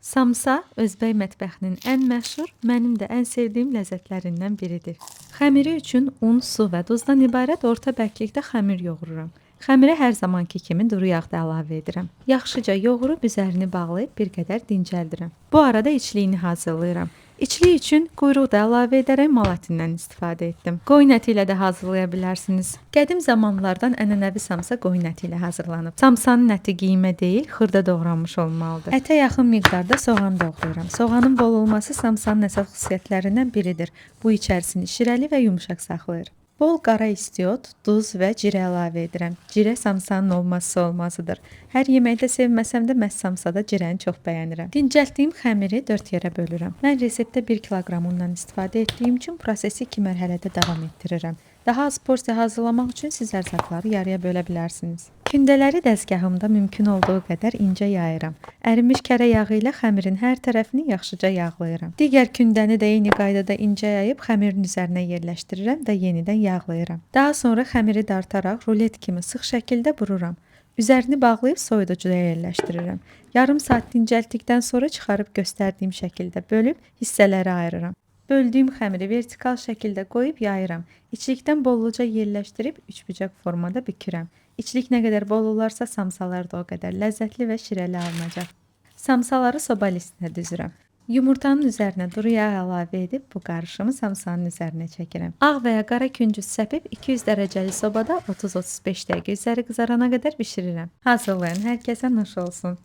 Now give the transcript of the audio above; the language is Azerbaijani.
Samsa Özbək mətbəxinin ən məşhur, mənim də ən sevdiyim ləzzətlərindən biridir. Xəmiri üçün un, su və duzdan ibarət orta bərklikdə xəmir yoğururam. Xəmirə hər zamanki kimi duru yağ da əlavə edirəm. Yaxşıca yoğurub üzərini bağlayıb bir qədər dincəldirəm. Bu arada içliyini hazırlayıram. İçlik üçün quyruq da əlavə edərək mal ətindən istifadə etdim. Qoyun əti ilə də hazırlaya bilərsiniz. Qədim zamanlardan ənənəvi samsa qoyun əti ilə hazırlanıb. Samsanın əti qiymə deyil, xırda doğranmış olmalıdır. Ətə yaxın miqdarda soğan doğrayıram. Soğanın bol olması samsanın əsas xüsusiyyətlərindən biridir. Bu içərisini şirəli və yumşaq saxlayır. Bol qara istiot, duz və cirə əlavə edirəm. Cirə samsanın olmazsa olmazıdır. Hər yeməkdə sevməsəm də məhz samsada cirəni çox bəyənirəm. Dincəltdiyim xəmiri 4 yerə bölürəm. Mən reseptdə 1 kiloqram undan istifadə etdiyim üçün prosesi 2 mərhələdə davam etdirirəm. Daha az porsiya hazırlamaq üçün siz ərzaqları yarıya bölə bilərsiniz. Kündələri dəzgahımda mümkün olduğu qədər incə yayıram. Ərimiş kərə yağı ilə xəmirin hər tərəfini yaxşıca yağlayıram. Digər kündəni də eyni qaydada incə yayıb xəmirin üzərinə yerləşdirirəm və yenidən yağlayıram. Daha sonra xəmiri dartaraq rulet kimi sıx şəkildə bururam. Üzərini bağlayıb soyuducuya yerləşdirirəm. Yarım saat dincəltdikdən sonra çıxarıb göstərdiyim şəkildə bölüb hissələrə ayırıram. Böldüyüm xəmiri vertikal şəkildə qoyub yayıram. İçlikdən bolluca yerləşdirib üçbucaq formada bükürəm. İçlik nə qədər bol olarsa samsalar da o qədər ləzzətli və şirəli alınacaq. Samsaları soba listinə düzürəm. Yumurtanın üzərinə duru yağ əlavə edib bu qarışımı samsanın üzərinə çəkirəm. Ağ və ya qara küncüz səpib 200 dərəcəli sobada 30-35 dəqiqə üzəri qızarana qədər bişirirəm. Hazırlayan hər kəsə nuş olsun.